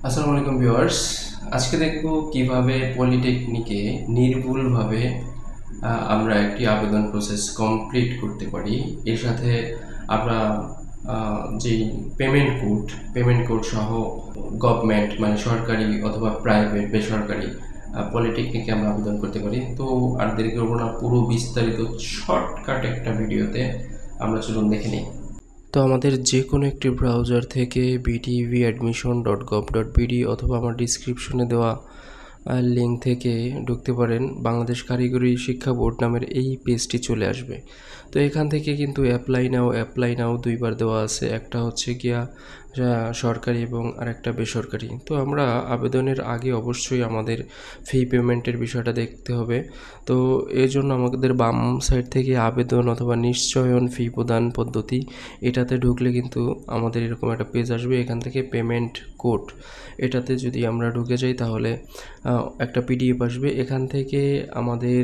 আসসালামু আলাইকুম ভিউয়ার্স। আজকে দেখব কিভাবে পলিটেকনিকে নির্ভুলভাবে আমরা একটি আবেদন প্রসেস কমপ্লিট করতে পারি। এর সাথে আমরা যেই পেমেন্ট কোড সহ গভর্নমেন্ট মানে সরকারি অথবা প্রাইভেট বেসরকারি পলিটেকনিকে আমরা আবেদন করতে পারি। তো আর দেরি করবো না, পুরো বিস্তারিত শর্টকাট একটা ভিডিওতে আমরা চলুন দেখে নিই। তো আমাদের যে কোনো একটি ব্রাউজার থেকে btv.admission.gov.bd অথবা আমার ডিসক্রিপশনে দেওয়া লিঙ্ক থেকে ঢুকতে পারেন। বাংলাদেশ কারিগরি শিক্ষা বোর্ড নামের এই পেজটি চলে আসবে। তো এখান থেকে কিন্তু অ্যাপ্লাই নাও দুইবার দেওয়া আছে, একটা হচ্ছে গিয়া সরকারি এবং আরেকটা বেসরকারি। তো আমরা আবেদনের আগে অবশ্যই আমাদের ফি পেমেন্টের বিষয়টা দেখতে হবে। তো এর জন্য আমাদের বাম সাইড থেকে আবেদন অথবা নিশ্চয়ন ফি প্রদান পদ্ধতি, এটাতে ঢুকলে কিন্তু আমাদের এরকম একটা পেজ আসবে। এখান থেকে পেমেন্ট কোড, এটাতে যদি আমরা ঢুকে যাই তাহলে একটা পিডিএফ আসবে। এখান থেকে আমাদের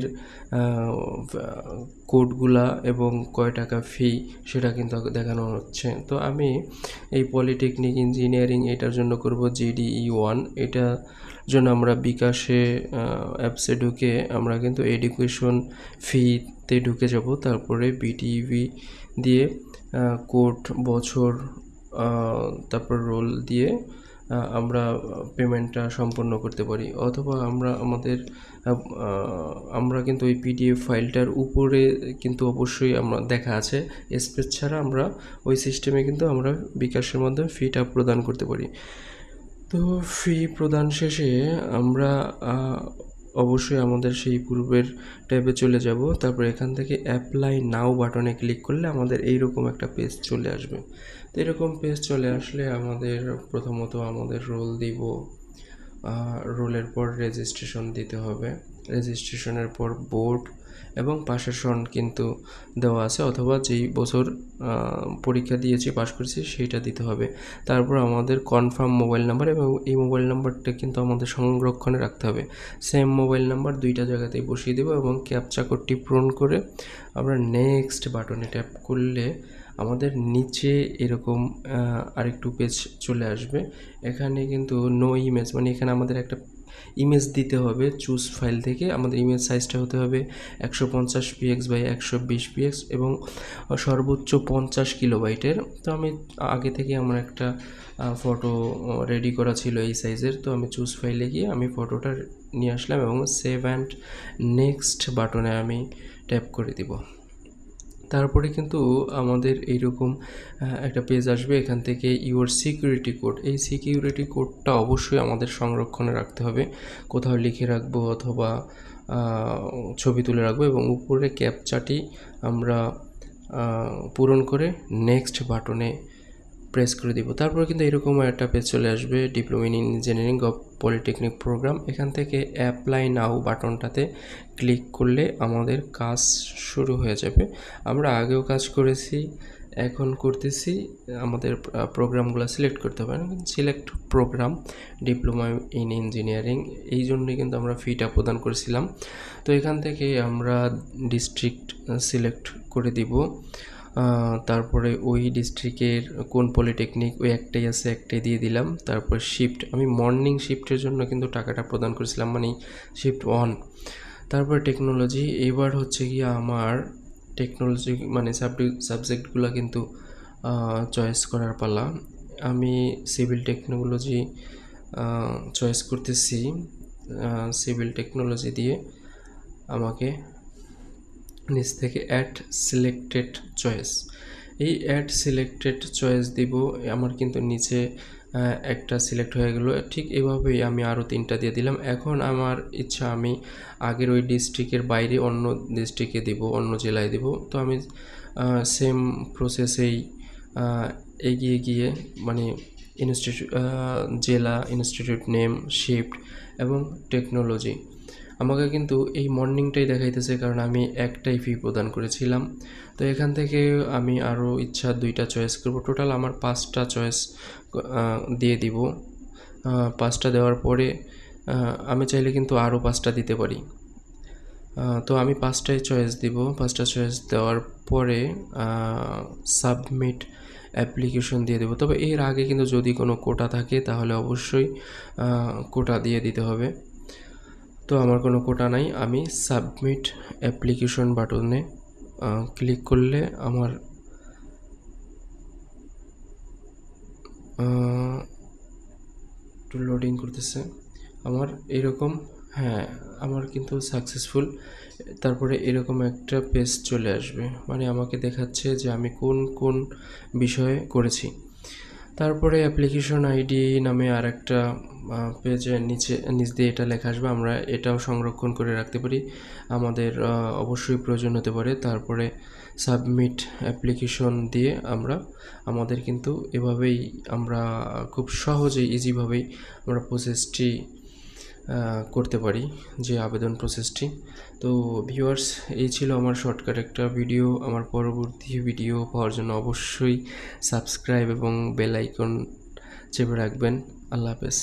কোডগুলা এবং কয় টাকা ফি সেটা কিন্তু দেখানো হচ্ছে। তো আমি এই পলিটেকনিক ইঞ্জিনিয়ারিং এটার জন্য করব GDE1। এটা জন্য আমরা বিকাশে অ্যাপসে ঢুকে আমরা কিন্তু এডুকেশন ফিতে ঢুকে যাব। তারপরে বিটিভি দিয়ে কোড, বছর, তারপর রোল দিয়ে আমরা পেমেন্টটা সম্পন্ন করতে পারি। অথবা আমরা কিন্তু ওই পিডিএফ ফাইলটার উপরে কিন্তু অবশ্যই আমরা দেখা আছে স্পেস ছাড়া আমরা ওই সিস্টেমে কিন্তু আমরা বিকাশের মাধ্যমে ফিটা প্রদান করতে পারি। তো ফি প্রদান শেষে আমরা অবশ্যই আমাদের সেই পূর্বের ট্যাবে চলে যাব। তারপর এখান থেকে অ্যাপ্লাই নাও বাটনে ক্লিক করলে আমাদের এইরকম একটা পেজ চলে আসবে। তো এরকম পেজ চলে আসলে আমাদের প্রথমত আমাদের রোল দিব, রোলের পর রেজিস্ট্রেশন দিতে হবে, রেজিস্ট্রেশনের পর বোর্ড এবং পাশের সন কিন্তু দেওয়া আছে, অথবা যেই বছর পরীক্ষা দিয়েছি পাশ করেছি সেইটা দিতে হবে। তারপর আমাদের কনফার্ম মোবাইল নাম্বার, এবং এই মোবাইল নাম্বারটা কিন্তু আমাদের সংরক্ষণে রাখতে হবে। সেম মোবাইল নাম্বার দুইটা জায়গাতেই বসিয়ে দেবো এবং ক্যাপচা কোডটি পূরণ করে আমরা নেক্সট বাটনে ট্যাপ করলে আমাদের নিচে এরকম আরেকটু পেজ চলে আসবে। এখানে কিন্তু নো ইমেজ, মানে এখানে আমাদের একটা ইমেজ দিতে হবে চুজ ফাইল থেকে। আমাদের ইমেজ সাইজটা হতে হবে 150 px বাই 120 px এবং সর্বোচ্চ 50 কিলোবাইটের। তো আমি আগে থেকে আমার একটা ফটো রেডি করা ছিল এই সাইজের। তো আমি চুজ ফাইলে গিয়ে আমি ফটোটা নিয়ে আসলাম এবং সেভ অ্যান্ড নেক্সট বাটনে আমি ট্যাপ করে দিব। তারপরে কিন্তু আমাদের এইরকম একটা পেজ আসবে। এখান থেকে ইউর সিকিউরিটি কোড, এই সিকিউরিটি কোডটা অবশ্যই আমাদের সংরক্ষণে রাখতে হবে, কোথাও লিখে রাখবো অথবা ছবি তুলে রাখবো এবং উপরে ক্যাপচাটি আমরা পূরণ করে নেক্সট বাটনে প্রেস করে দিব। তারপরে কিন্তু এরকম একটা পেজ চলে আসবে, diploma in engineering of polytechnic program. এখান থেকে অ্যাপ্লাই নাও বাটনটাতে ক্লিক করলে আমাদের কাজ শুরু হয়ে যাবে। আমরা আগেও কাজ করেছি, এখন করতেছি। আমাদের প্রোগ্রামগুলো সিলেক্ট করতে হবে, select program diploma in engineering, এই জন্যই কিন্তু আমরা ফিটা প্রদান করেছিলাম। তো এখান থেকে আমরা ডিস্ট্রিক্ট সিলেক্ট করে দিব। তারপরে ওই ডিস্ট্রিক্টের কোন পলিটেকনিক, ওই একটাই আছে, একটাই দিয়ে দিলাম। তারপর শিফট, আমি মর্নিং শিফটের জন্য কিন্তু টাকাটা প্রদান করেছিলাম, মানে শিফট 1। তারপর টেকনোলজি, এবার হচ্ছে গিয়ে আমার টেকনোলজি মানে সাবজেক্টগুলো কিন্তু চয়েস করার পালা। আমি সিভিল টেকনোলজি চয়েস করতেছি। সিভিল টেকনোলজি দিয়ে আমাকে নিচ থেকে অ্যাড সিলেক্টেড চয়েস, এই অ্যাড সিলেক্টেড চয়েস দিব। আমার কিন্তু নিচে একটা সিলেক্ট হয়ে গেল। ঠিক এভাবেই আমি আরও 3টা দিয়ে দিলাম। এখন আমার ইচ্ছা আমি আগের ওই ডিস্ট্রিক্টের বাইরে অন্য ডিস্ট্রিক্টে দিব, অন্য জেলায় দিব। তো আমি সেম প্রসেসেই এগিয়ে গিয়ে মানে জেলা, ইনস্টিটিউট নেম, শিফট এবং টেকনোলজি, আমাকে কিন্তু এই মর্নিংটাই দেখাইতেছে কারণ আমি একটাই ফি প্রদান করেছিলাম। তো এখান থেকে আমি আরও ইচ্ছা 2টা চয়েস করব। টোটাল আমার 5টা চয়েস দিয়ে দিব। 5টা দেওয়ার পরে আমি চাইলে কিন্তু আরও 5টা দিতে পারি। তো আমি 5টাই চয়েস দিব। 5টা চয়েস দেওয়ার পরে সাবমিট অ্যাপ্লিকেশন দিয়ে দেবো। তবে এর আগে কিন্তু যদি কোনো কোটা থাকে তাহলে অবশ্যই কোটা দিয়ে দিতে হবে। তো আমার কোনো কোটা নাই, আমি সাবমিট অ্যাপ্লিকেশন বাটনে ক্লিক করলে আমার একটু লোডিং করতেছে আমার এরকম। হ্যাঁ, আমার কিন্তু সাকসেসফুল। তারপরে এরকম একটা পেজ চলে আসবে, মানে আমাকে দেখাচ্ছে যে আমি কোন কোন বিষয়ে করেছি। তারপরে অ্যাপ্লিকেশন আইডি নামে আর একটা পেজের নিচ দিয়ে এটা লেখা আসবে, আমরা এটাও সংরক্ষণ করে রাখতে পারি, আমাদের অবশ্যই প্রয়োজন হতে পারে। তারপরে সাবমিট অ্যাপ্লিকেশন দিয়ে আমাদের কিন্তু এভাবেই আমরা খুব সহজেই ইজিভাবেই আমরা প্রসেসটি করতে পারি, যে আবেদন প্রসেসটি। তো ভিউয়ার্স, এই ছিল আমার শর্টকাট একটা ভিডিও। আমার পরবর্তী ভিডিও পাওয়ার জন্য অবশ্যই সাবস্ক্রাইব এবং বেল আইকন চেপে রাখবেন। আল্লাহ হাফেজ।